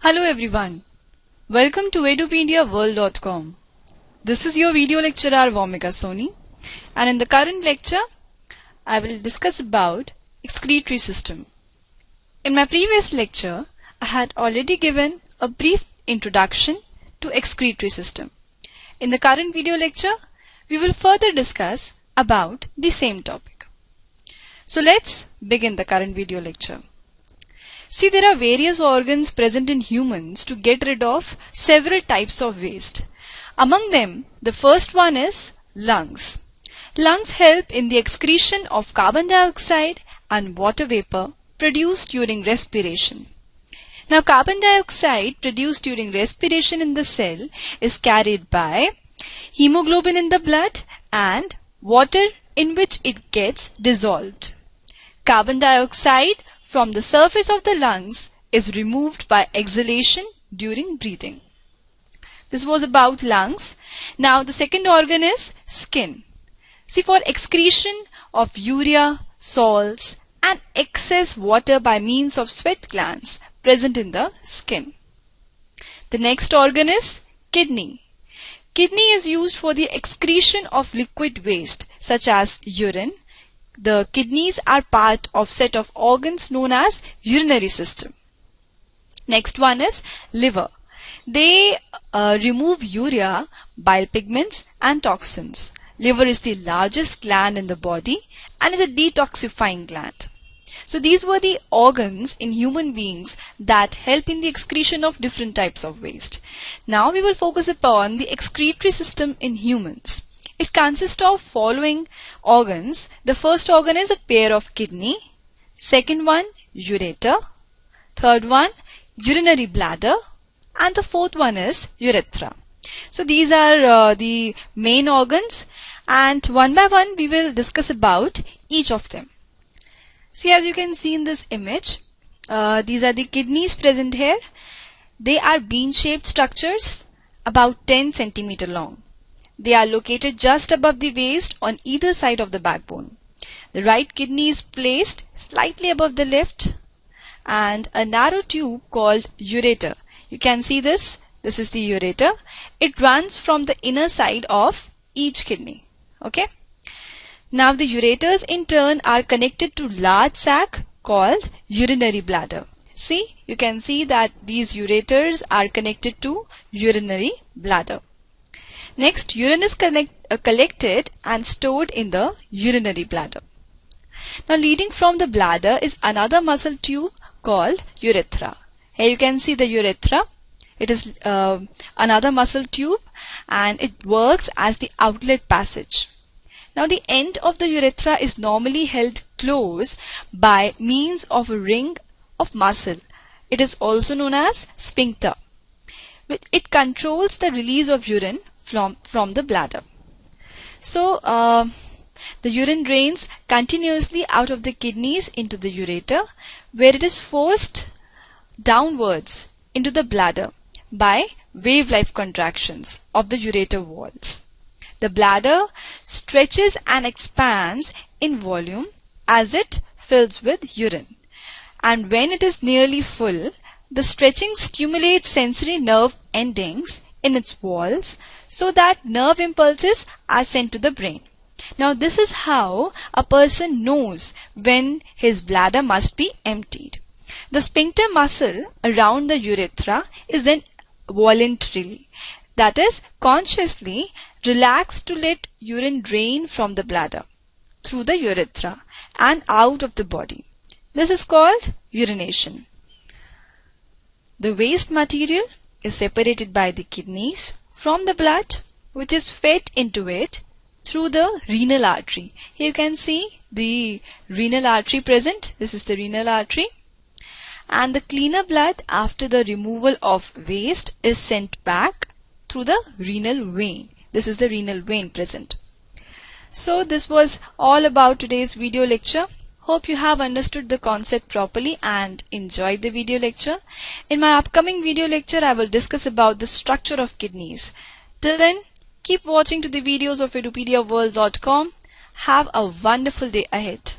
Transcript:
Hello everyone. Welcome to edupediaworld.com. This is your video lecturer Vomika Soni, and in the current lecture I will discuss about excretory system. In my previous lecture I had already given a brief introduction to excretory system. In the current video lecture we will further discuss about the same topic. So let's begin the current video lecture. See, there are various organs present in humans to get rid of several types of waste. Among them, the first one is lungs. Lungs help in the excretion of carbon dioxide and water vapor produced during respiration. Now, carbon dioxide produced during respiration in the cell is carried by hemoglobin in the blood and water in which it gets dissolved. Carbon dioxide from the surface of the lungs is removed by exhalation during breathing. This was about lungs. Now the second organ is skin. See, for excretion of urea, salts and excess water by means of sweat glands present in the skin. The next organ is kidney. Kidney is used for the excretion of liquid waste such as urine. The kidneys are part of set of organs known as urinary system. Next one is liver. They remove urea, bile pigments and toxins. Liver is the largest gland in the body and is a detoxifying gland. So these were the organs in human beings that help in the excretion of different types of waste. Now we will focus upon the excretory system in humans. It consists of following organs. The first organ is a pair of kidney, second one ureter, third one urinary bladder, and the fourth one is urethra. So these are the main organs, and one by one we will discuss about each of them. See, as you can see in this image, these are the kidneys present here. They are bean-shaped structures about 10 centimeter long. They are located just above the waist on either side of the backbone. The right kidney is placed slightly above the left, and a narrow tube called ureter. You can see this. This is the ureter. It runs from the inner side of each kidney. Okay. Now the ureters in turn are connected to large sac called urinary bladder. See, you can see that these ureters are connected to urinary bladder. Next, urine is collected and stored in the urinary bladder. Now, leading from the bladder is another muscle tube called urethra. Here you can see the urethra. It is another muscle tube and it works as the outlet passage. Now, the end of the urethra is normally held close by means of a ring of muscle. It is also known as sphincter. It controls the release of urine from the bladder. So the urine drains continuously out of the kidneys into the ureter, where it is forced downwards into the bladder by wave-like contractions of the ureter walls. The bladder stretches and expands in volume as it fills with urine, and when it is nearly full, the stretching stimulates sensory nerve endings in its walls so that nerve impulses are sent to the brain. Now this is how a person knows when his bladder must be emptied. The sphincter muscle around the urethra is then voluntarily, that is consciously, relaxed to let urine drain from the bladder through the urethra and out of the body. This is called urination. The waste material is separated by the kidneys from the blood, which is fed into it through the renal artery. Here you can see the renal artery present. This is the renal artery. And the cleaner blood after the removal of waste is sent back through the renal vein. This is the renal vein present. So this was all about today's video lecture. Hope you have understood the concept properly and enjoyed the video lecture. In my upcoming video lecture, I will discuss about the structure of kidneys. Till then, keep watching to the videos of edupediaworld.com. Have a wonderful day ahead.